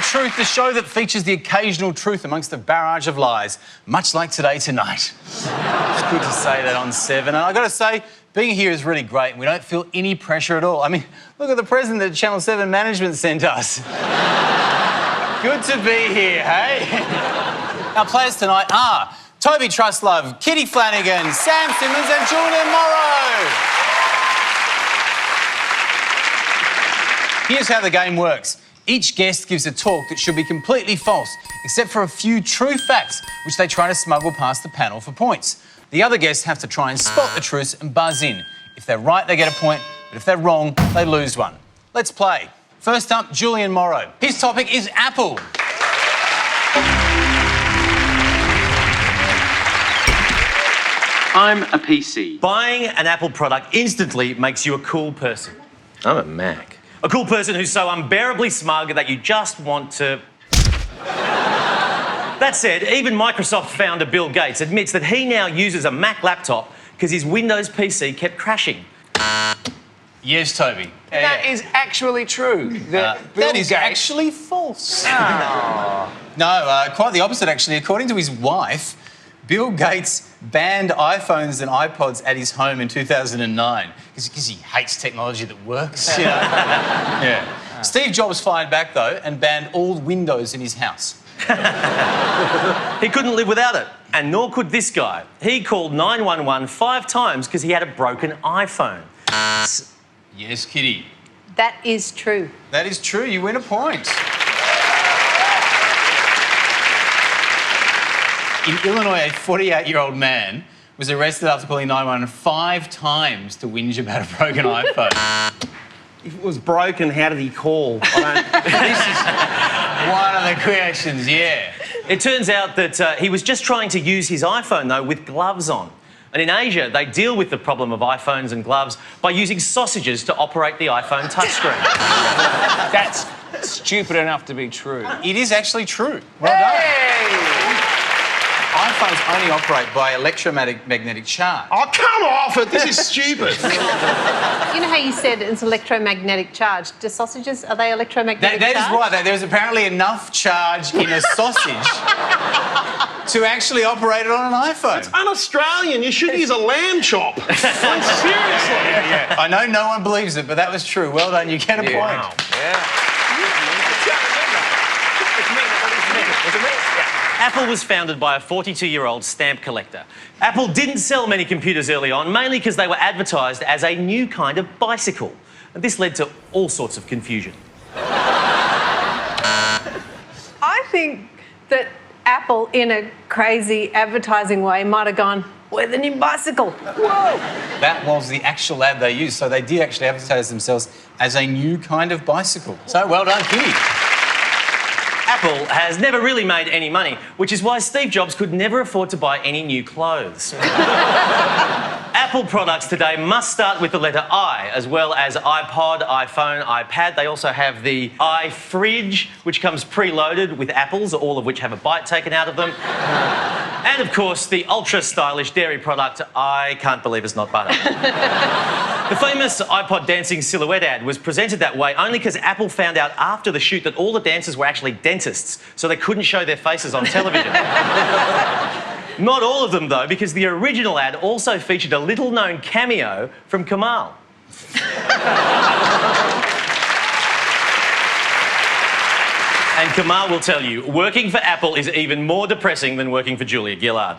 Truth, the show that features the occasional truth amongst a barrage of lies, much like Today Tonight. It's good to say that on 7. And I've got to say, being here is really great and we don't feel any pressure at all. I mean, look at the present that Channel 7 management sent us. Good to be here, hey? Our players tonight are Toby Trustlove, Kitty Flanagan, Sam Simmons and Julian Morrow. Here's how the game works. Each guest gives a talk that should be completely false, except for a few true facts, which they try to smuggle past the panel for points. The other guests have to try and spot the truths and buzz in. If they're right, they get a point, but if they're wrong, they lose one. Let's play. First up, Julian Morrow. His topic is Apple. I'm a PC. Buying an Apple product instantly makes you a cool person. I'm a Mac. A cool person who's so unbearably smug that you just want to... That said, even Microsoft founder Bill Gates admits that he now uses a Mac laptop because his Windows PC kept crashing. Yes, Toby. That is actually true. That is actually false. Oh. No, quite the opposite, actually. According to his wife, Bill Gates banned iPhones and iPods at his home in 2009 because he hates technology that works, you know. Yeah. Steve Jobs fired back, though, and banned all Windows in his house. He couldn't live without it, and nor could this guy. He called 911 5 times because he had a broken iPhone. Yes, Kitty. That is true. That is true. You win a point. In Illinois, a 48-year-old man was arrested after calling 911 5 times to whinge about a broken iPhone. If it was broken, how did he call? This is one of the questions, yeah. It turns out that he was just trying to use his iPhone, though, with gloves on. And in Asia, they deal with the problem of iPhones and gloves by using sausages to operate the iPhone touchscreen. That's stupid enough to be true. It is actually true. Well done. iPhones only operate by electromagnetic charge. Oh, come off it! This is stupid. You know how you said it's electromagnetic charge? Do sausages, are they electromagnetic charge? That is right. There's apparently enough charge in a sausage to actually operate it on an iPhone. It's un-Australian. You should use a lamb chop. Like, seriously. Yeah. I know no one believes it, but that was true. Well done. You get a point. Wow. Yeah. Apple was founded by a 42-year-old stamp collector. Apple didn't sell many computers early on, mainly because they were advertised as a new kind of bicycle. And this led to all sorts of confusion. I think that Apple, in a crazy advertising way, might have gone, we're the new bicycle. Whoa! That was the actual ad they used, so they did actually advertise themselves as a new kind of bicycle. So well done, Kitty. Apple has never really made any money, which is why Steve Jobs could never afford to buy any new clothes. Apple products today must start with the letter I, as well as iPod, iPhone, iPad. They also have the iFridge, which comes preloaded with apples, all of which have a bite taken out of them. And, of course, the ultra-stylish dairy product, I can't believe it's not butter. The famous iPod dancing silhouette ad was presented that way only because Apple found out after the shoot that all the dancers were actually dentists, so they couldn't show their faces on television. Not all of them, though, because the original ad also featured a little-known cameo from Kamal. And Kamal will tell you, working for Apple is even more depressing than working for Julia Gillard.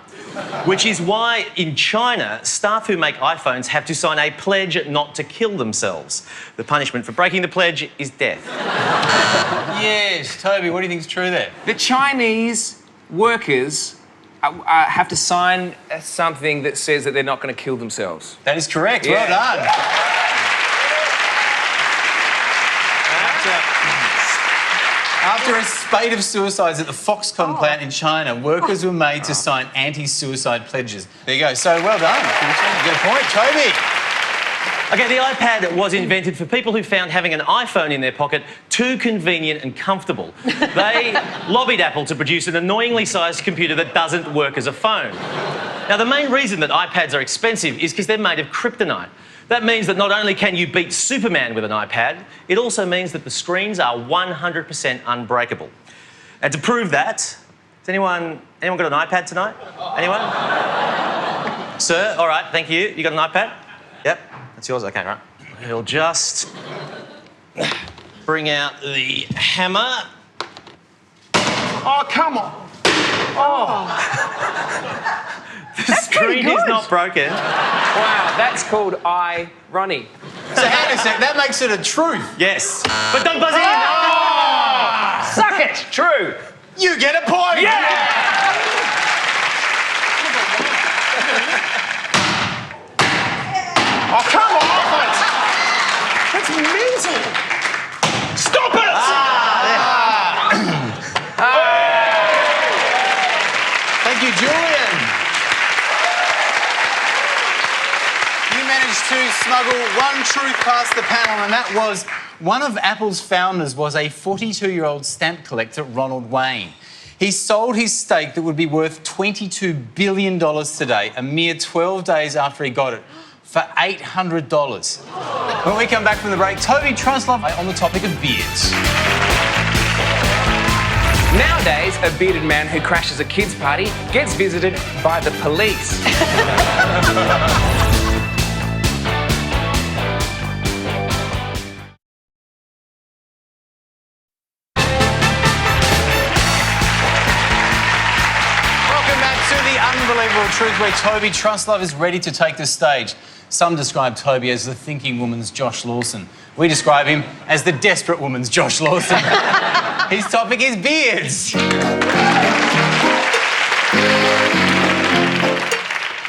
Which is why, in China, staff who make iPhones have to sign a pledge not to kill themselves. The punishment for breaking the pledge is death. Yes, Toby, what do you think is true there? The Chinese workers have to sign something that says that they're not going to kill themselves. That is correct. Yeah. Well done. After a spate of suicides at the Foxconn plant in China, workers were made to sign anti-suicide pledges. There you go. So well done. You get a point, Toby. OK, the iPad was invented for people who found having an iPhone in their pocket too convenient and comfortable. They lobbied Apple to produce an annoyingly sized computer that doesn't work as a phone. Now, the main reason that iPads are expensive is because they're made of kryptonite. That means that not only can you beat Superman with an iPad, it also means that the screens are 100% unbreakable. And to prove that, has anyone got an iPad tonight? Anyone? Sir, all right, thank you. You got an iPad? Yep, that's yours. Okay, right. We'll just bring out the hammer. Oh, come on. The screen is not broken. Wow, that's called irony. So hang on a sec, that makes it a truth. Yes, but don't buzz in. Suck it! True. You get a point! Oh, come on. That's mental. Stop it! Thank you, Julian. You managed to smuggle one truth past the panel, and that was one of Apple's founders was a 42-year-old stamp collector, Ronald Wayne. He sold his stake that would be worth $22 billion today, a mere 12 days after he got it, for $800. When we come back from the break, Toby Truslove on the topic of beards. Nowadays, a bearded man who crashes a kid's party gets visited by the police. Unbelievable truth where Toby Truslove is ready to take the stage. Some describe Toby as the thinking woman's Josh Lawson. We describe him as the desperate woman's Josh Lawson. His topic is beards.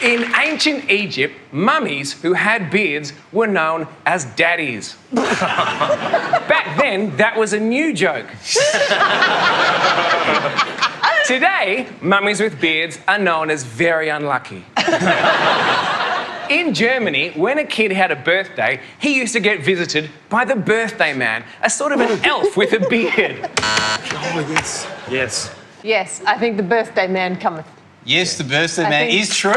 In ancient Egypt, mummies who had beards were known as daddies. Back then, that was a new joke. Today, mummies with beards are known as very unlucky. In Germany, when a kid had a birthday, he used to get visited by the birthday man, a sort of an elf with a beard. Oh, yes. Yes. Yes, I think the birthday man cometh. Yes, the birthday man think- is true.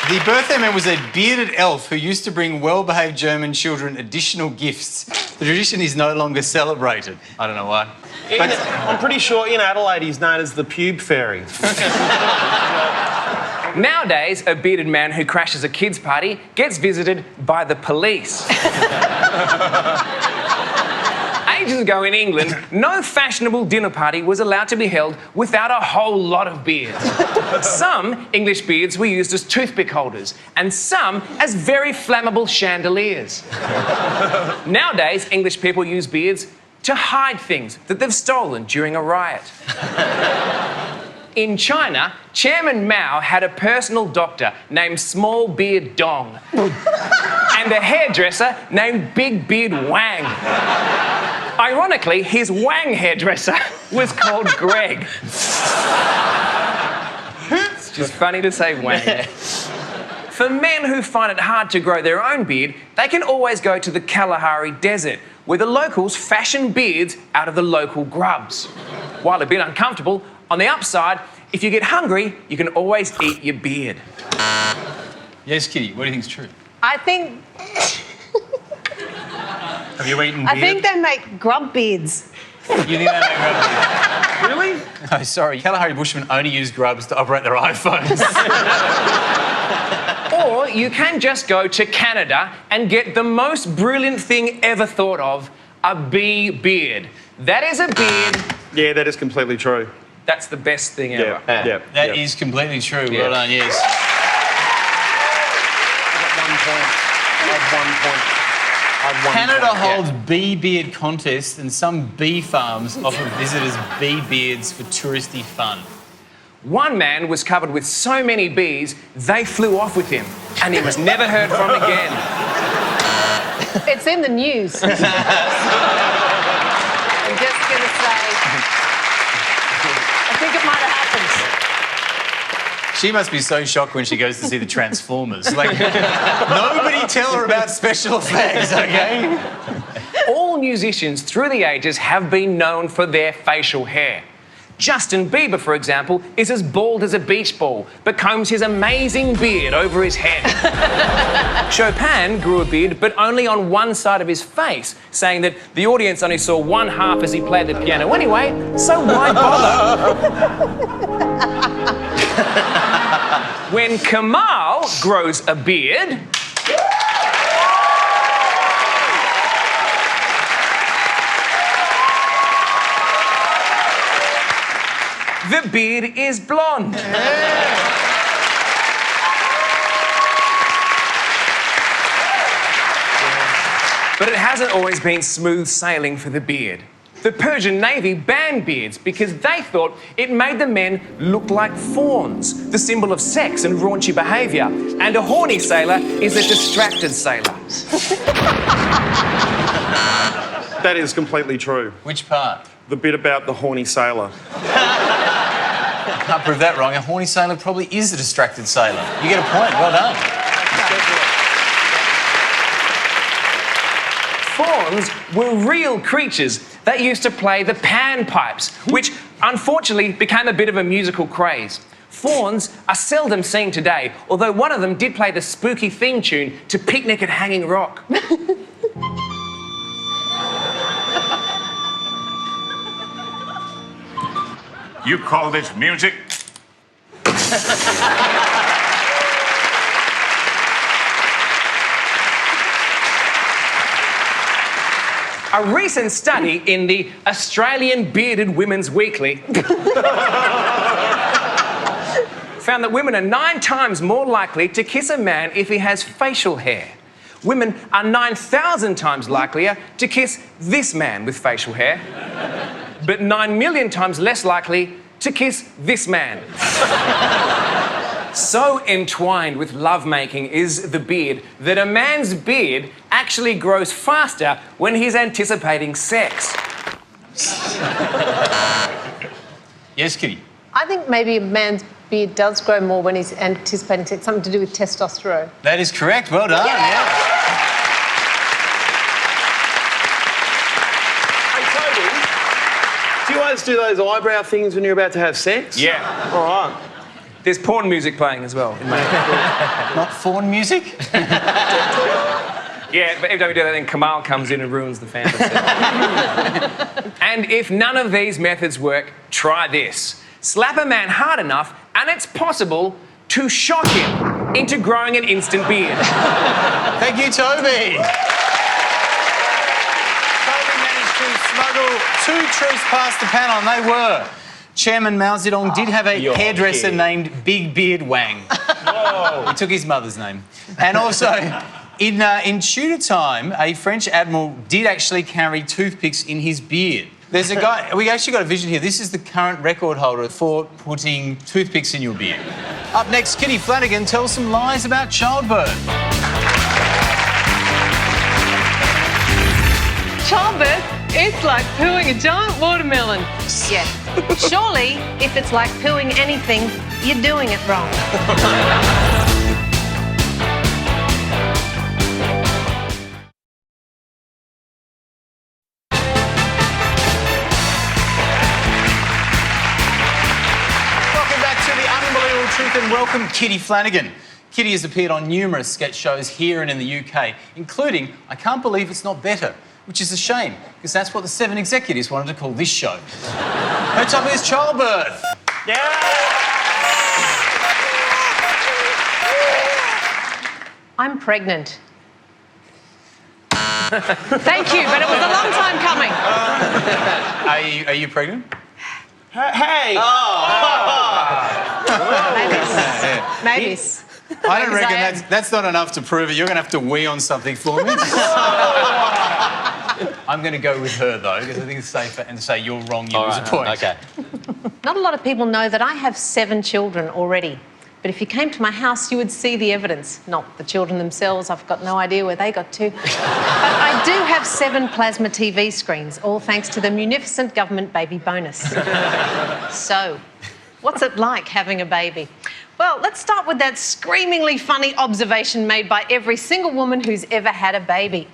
The birthday man was a bearded elf who used to bring well-behaved German children additional gifts. The tradition is no longer celebrated. I don't know why. I'm pretty sure in Adelaide he's known as the pube fairy. Nowadays, a bearded man who crashes a kid's party gets visited by the police. Ages ago in England, no fashionable dinner party was allowed to be held without a whole lot of beards. Some English beards were used as toothpick holders, and some as very flammable chandeliers. Nowadays, English people use beards to hide things that they've stolen during a riot. In China, Chairman Mao had a personal doctor named Small Beard Dong and a hairdresser named Big Beard Wang. Ironically, his Wang hairdresser was called Greg. It's just funny to say Wang. For men who find it hard to grow their own beard, they can always go to the Kalahari Desert, where the locals fashion beards out of the local grubs. While a bit uncomfortable, on the upside, if you get hungry, you can always eat your beard. Yes, Kitty, what do you think's true? I think Have you eaten beard? I think they make grub beards. You think they make grubs? Really? Oh, sorry. Kalahari Bushmen only use grubs to operate their iPhones. Or you can just go to Canada and get the most brilliant thing ever thought of, a bee beard. That is a beard. Yeah, that is completely true. That's the best thing ever. Yeah. That is completely true. Yeah. Well done, yes. Canada holds bee beard contests, and some bee farms offer visitors bee beards for touristy fun. One man was covered with so many bees, they flew off with him, and he was never heard from again. It's in the news. I'm just going to say, I think it might have happened. She must be so shocked when she goes to see the Transformers. Like, nobody tell her about special effects, okay? All musicians through the ages have been known for their facial hair. Justin Bieber, for example, is as bald as a beach ball, but combs his amazing beard over his head. Chopin grew a beard, but only on one side of his face, saying that the audience only saw one half as he played the piano anyway, so why bother? When Kamal grows a beard... the beard is blonde. But it hasn't always been smooth sailing for the beard. The Persian Navy banned beards because they thought it made the men look like fawns, the symbol of sex and raunchy behaviour. And a horny sailor is a distracted sailor. That is completely true. Which part? The bit about the horny sailor. Can't prove that wrong. A horny sailor probably is a distracted sailor. You get a point. Well done. Fawns were real creatures that used to play the panpipes, which unfortunately became a bit of a musical craze. Fawns are seldom seen today, although one of them did play the spooky theme tune to Picnic at Hanging Rock. You call this music? A recent study in the Australian Bearded Women's Weekly found that women are 9 times more likely to kiss a man if he has facial hair. Women are 9,000 times likelier to kiss this man with facial hair, but 9 million times less likely to kiss this man. So entwined with lovemaking is the beard that a man's beard actually grows faster when he's anticipating sex. Yes, Kitty? I think maybe a man's beard does grow more when he's anticipating sex, something to do with testosterone. That is correct. Well done. Yeah. Do you always do those eyebrow things when you're about to have sex? Yeah. All right. There's porn music playing as well. Not fawn music? Yeah, but every time we do that, then Kamal comes in and ruins the fantasy. And if none of these methods work, try this. Slap a man hard enough, and it's possible to shock him into growing an instant beard. Thank you, Toby. Toby managed to smuggle 2 truths past the panel, and they were: Chairman Mao Zedong did have a hairdresser named Big Beard Wang. He took his mother's name. And also, in Tudor time, a French admiral did actually carry toothpicks in his beard. There's a guy, we actually got a vision here. This is the current record holder for putting toothpicks in your beard. Up next, Kitty Flanagan tells some lies about childbirth. Childbirth, it's like pooing a giant watermelon. Yeah. Surely, if it's like pooing anything, you're doing it wrong. Welcome back to The Unbelievable Truth and welcome Kitty Flanagan. Kitty has appeared on numerous sketch shows here and in the UK, including I Can't Believe It's Not Better, which is a shame, because that's what the 7 executives wanted to call this show. Her topic is childbirth. Yeah. I'm pregnant. Thank you, but it was a long time coming. Are you pregnant? Hey. Maybe. I don't reckon I am. that's not enough to prove it. You're going to have to wee on something for me. I'm going to go with her, though, because I think it's safer, and say you're wrong, you lose a point. Okay. Not a lot of people know that I have 7 children already. But if you came to my house, you would see the evidence. Not the children themselves, I've got no idea where they got to. But I do have 7 plasma TV screens, all thanks to the munificent government baby bonus. So, what's it like having a baby? Well, let's start with that screamingly funny observation made by every single woman who's ever had a baby.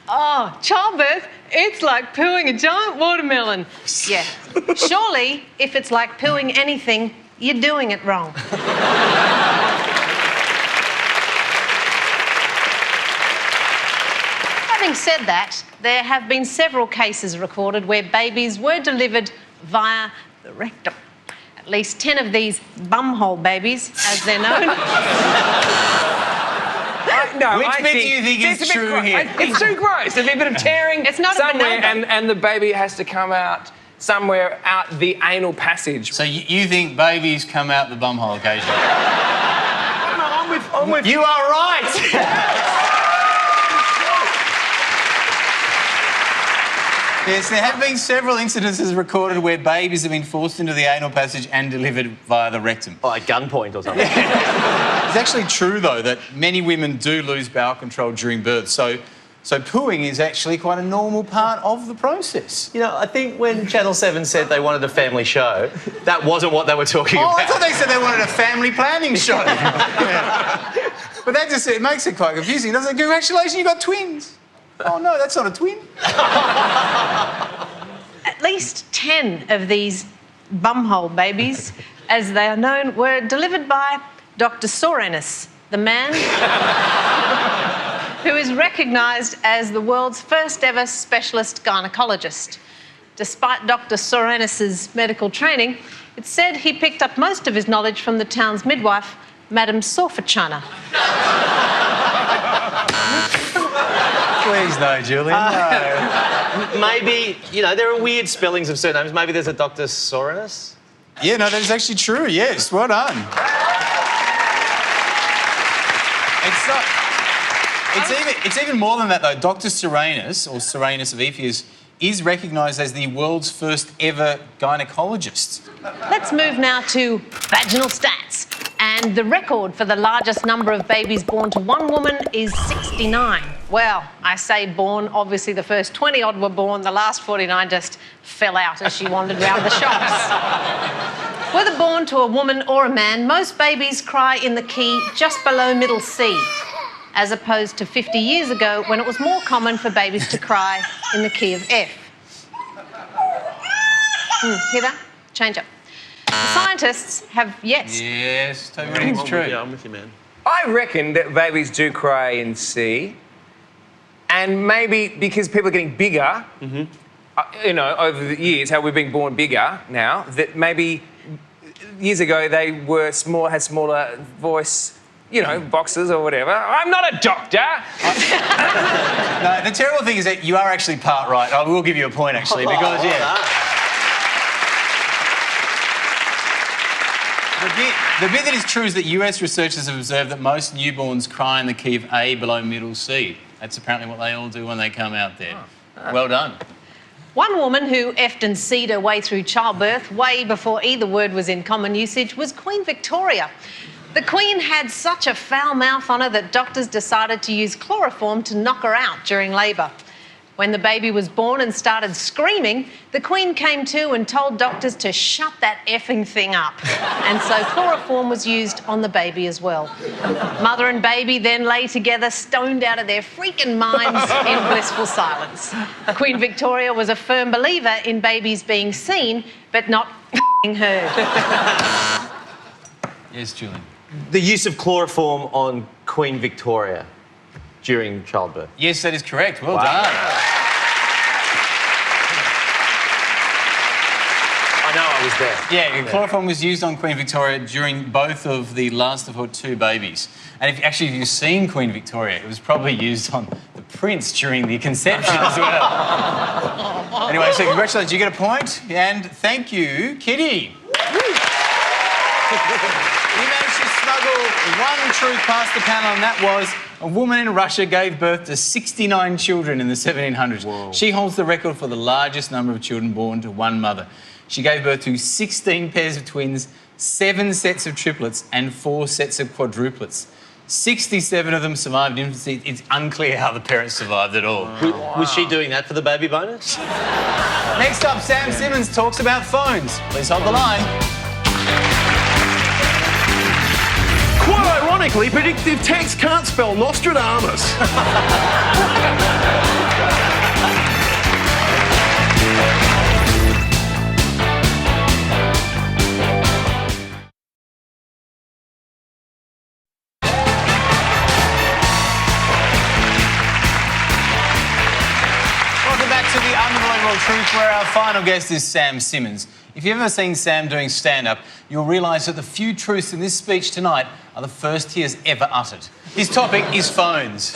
Oh, childbirth, it's like pooing a giant watermelon. Yeah. Surely, if it's like pooing anything, you're doing it wrong. Having said that, there have been several cases recorded where babies were delivered via the rectum. At least 10 of these bumhole babies, as they're known. Which bit do you think is true here? It's too gross. There'd be a bit of tearing It's not a somewhere, banana. and the baby has to come out somewhere out the anal passage. So you think babies come out the bumhole occasionally? I'm with You are right! Yes, there have been several incidences recorded where babies have been forced into the anal passage and delivered via the rectum. Like gunpoint or something. It's actually true, though, that many women do lose bowel control during birth, so pooing is actually quite a normal part of the process. You know, I think when Channel 7 said they wanted a family show, that wasn't what they were talking Oh, about. I thought they said they wanted a family planning show. Yeah. But that just it makes it quite confusing, doesn't it? Congratulations, you got twins. Oh, no, that's not a twin. At least 10 of these bumhole babies, as they are known, were delivered by Dr. Sorenus, the man who is recognised as the world's first ever specialist gynaecologist. Despite Dr. Sorenus's medical training, it's said he picked up most of his knowledge from the town's midwife, Madame Sorfachana. Please, no, Julian, no. Maybe, you know, there are weird spellings of surnames. Maybe there's a Dr. Sorenus? Yeah, no, that is actually true, yes. Well done. It's even more than that, though. Dr. Sorenus, or Sorenus of Ephesus, is recognised as the world's first ever gynaecologist. Let's move now to vaginal stats. And the record for the largest number of babies born to one woman is 69. Well, I say born, obviously the first 20-odd were born, the last 49 just fell out as she wandered round the shops. Whether born to a woman or a man, most babies cry in the key just below middle C, as opposed to 50 years ago when it was more common for babies to cry in the key of F. Hear that? Change up. The scientists have yet... Yes, totally, it's true. Yeah, I'm with you, man. I reckon that babies do cry in C, and maybe because people are getting bigger, you know, over the years, how we've been born bigger now, that maybe years ago they were small, had smaller voice, you know, boxes or whatever. I'm not a doctor. No, the terrible thing is that you are actually part right. I will give you a point, actually, because, The bit that is true is that US researchers have observed that most newborns cry in the key of A below middle C. That's apparently what they all do when they come out there. Well done. One woman who effed and C'd her way through childbirth, way before either word was in common usage, was Queen Victoria. The Queen had such a foul mouth on her that doctors decided to use chloroform to knock her out during labour. When the baby was born and started screaming, the Queen came to and told doctors to shut that effing thing up. And so chloroform was used on the baby as well. Mother and baby then lay together, stoned out of their freaking minds in blissful silence. Queen Victoria was a firm believer in babies being seen, but not heard. Yes, Julian. The use of chloroform on Queen Victoria during childbirth. Yes, that is correct. Well done. I know I was there. Yeah, chloroform was used on Queen Victoria during both of the last of her two babies. And if you've seen Queen Victoria, it was probably used on the Prince during the conception as well. Anyway, so congratulations, you get a point. And thank you, Kitty. You managed to smuggle one truth past the panel, and that was a woman in Russia gave birth to 69 children in the 1700s. Whoa. She holds the record for the largest number of children born to one mother. She gave birth to 16 pairs of twins, 7 sets of triplets, and 4 sets of quadruplets. 67 of them survived infancy. It's unclear how the parents survived at all. Wow. Was she doing that for the baby bonus? Next up, Sam Simmons talks about phones. Please hold the line. Quite ironic ironically, predictive text can't spell Nostradamus. Welcome back to The Unbelievable Truth, where our final guest is Sam Simmons. If you've ever seen Sam doing stand-up, you'll realise that the few truths in this speech tonight are the first he has ever uttered. His topic is phones.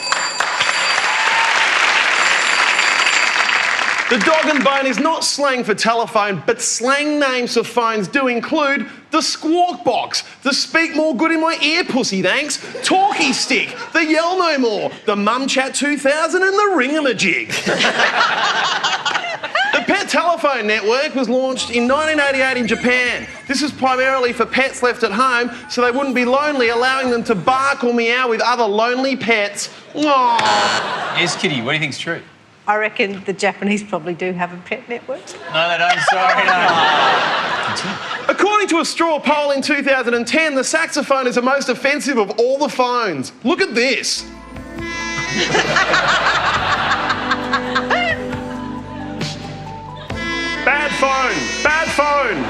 The dog and bone is not slang for telephone, but slang names for phones do include the squawk box, the speak more good in my ear pussy thanks, talkie stick, the yell no more, the mum chat 2000 and the ringamajig. The Pet Telephone Network was launched in 1988 in Japan. This is primarily for pets left at home so they wouldn't be lonely, allowing them to bark or meow with other lonely pets. Aww. Yes, Kitty, what do you think's true? I reckon the Japanese probably do have a pet network. No, they don't. Sorry, no. According to a straw poll in 2010, the saxophone is the most offensive of all the phones. Look at this. Bad phone. Bad phone.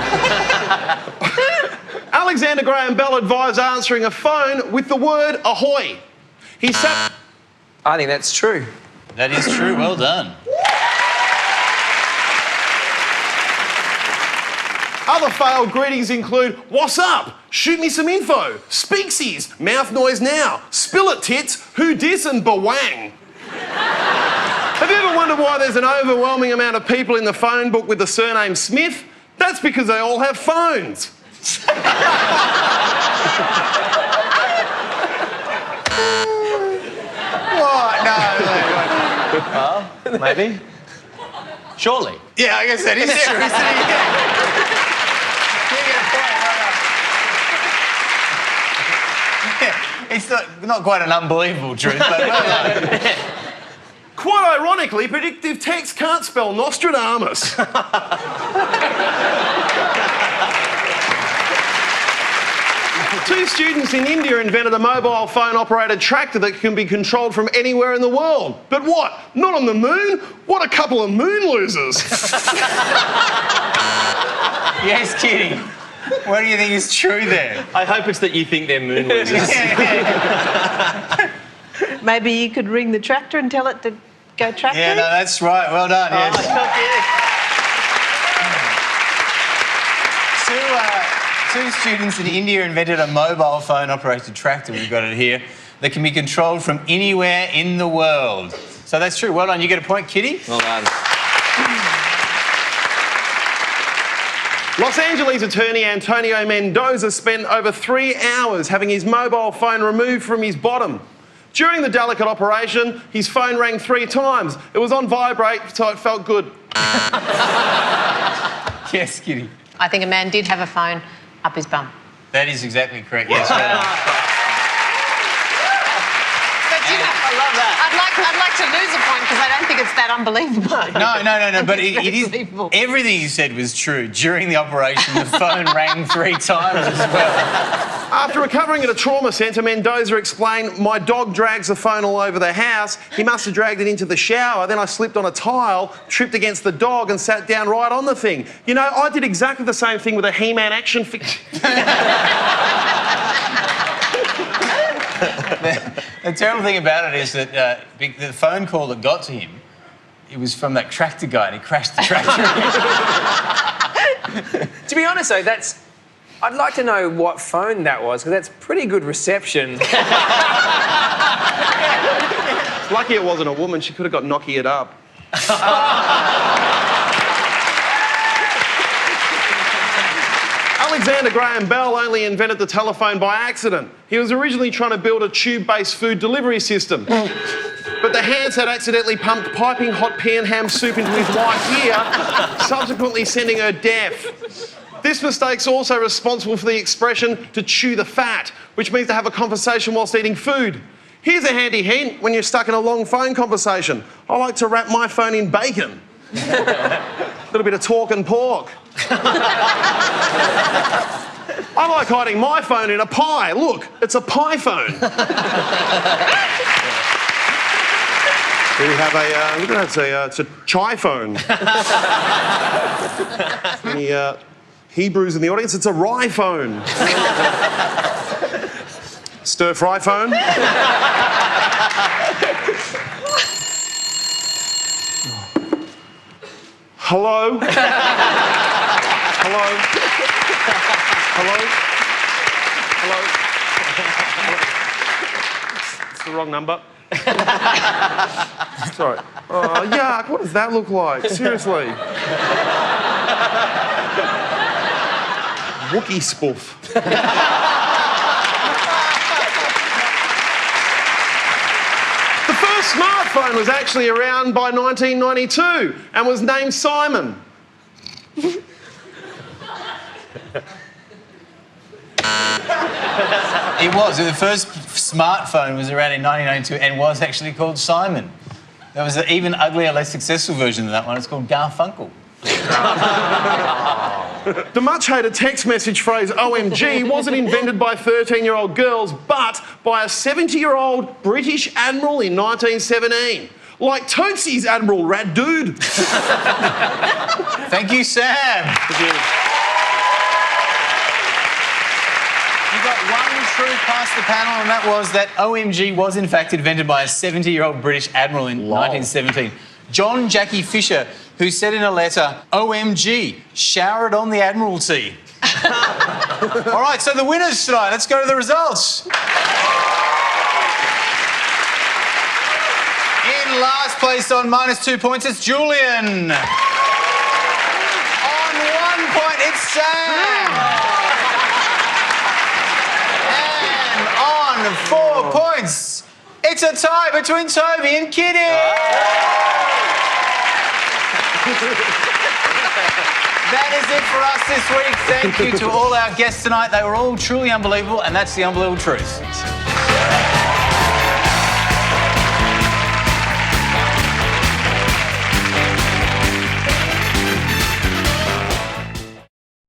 Alexander Graham Bell advised answering a phone with the word ahoy. He sat... I think that's true. That is true. Well done. Other failed greetings include, what's up? Shoot me some info. Speaksies. Mouth noise now. Spill it, tits. Who dis and bawang. Have you ever wondered why there's an overwhelming amount of people in the phone book with the surname Smith? That's because they all have phones. What? No. Well, maybe. Surely. Yeah, I guess that is true, isn't it? Yeah. It's not quite an unbelievable truth, but well done. Quite ironically, predictive text can't spell Nostradamus. Two students in India invented a mobile phone-operated tractor that can be controlled from anywhere in the world. But what? Not on the moon? What a couple of moon losers. Yes, Kitty. What do you think is true there? I hope it's that you think they're moon losers. Maybe you could ring the tractor and tell it to go tractor. Yeah, no, that's right. Well done, yes. Two students in India invented a mobile phone-operated tractor, we've got it here, that can be controlled from anywhere in the world. So that's true. Well done. You get a point, Kitty. Well done. Los Angeles attorney Antonio Mendoza spent over 3 hours having his mobile phone removed from his bottom. During the delicate operation, his phone rang 3 times. It was on vibrate, so it felt good. Yes, Kitty. I think a man did have a phone up his bum. That is exactly correct, yes. Well done. But you know, I love that. I'd like to lose a point because I don't think it's that unbelievable. No, but it is... Unbelievable. Everything you said was true. During the operation, the phone rang 3 times as well. After recovering at a trauma centre, Mendoza explained, my dog drags the phone all over the house. He must have dragged it into the shower. Then I slipped on a tile, tripped against the dog and sat down right on the thing. You know, I did exactly the same thing with a He-Man action figure. The terrible thing about it is that the phone call that got to him, it was from that tractor guy and he crashed the tractor. To be honest, though, I'd like to know what phone that was, because that's pretty good reception. Lucky it wasn't a woman. She could have got Nokia-ed up. Alexander Graham Bell only invented the telephone by accident. He was originally trying to build a tube-based food delivery system. But the hands had accidentally pumped piping hot pea and ham soup into his wife's ear, subsequently sending her deaf. This mistake's also responsible for the expression to chew the fat, which means to have a conversation whilst eating food. Here's a handy hint when you're stuck in a long phone conversation. I like to wrap my phone in bacon. A little bit of talk and pork. I like hiding my phone in a pie. Look, it's a pie phone. Here we have a, look at that, it's a chai phone. Any Hebrews in the audience? It's a rye phone. Stir fry phone. Hello? Hello? Hello? Hello? It's the wrong number. Sorry. Oh, yuck. What does that look like? Seriously. Wookiee spoof. The first smartphone was actually around by 1992 and was named Simon. It was. The first smartphone was around in 1992 and was actually called Simon. There was an even uglier, less successful version of that one. It's called Garfunkel. The much-hated text message phrase OMG wasn't invented by 13-year-old girls, but by a 70-year-old British admiral in 1917. Like Tootsie's Admiral Rad Dude. Thank you, Sam. Thank you. You got one truth past the panel, and that was that OMG was in fact invented by a 70-year-old British admiral in 1917. John Jackie Fisher, who said in a letter, OMG, showered on the Admiralty. All right, so the winners tonight, let's go to the results. In last place on -2 points, it's Julian. On 1 point, it's Sam. And on 4 points, it's a tie between Toby and Kitty. That is it for us this week. Thank you to all our guests tonight. They were all truly unbelievable, and that's the unbelievable truth.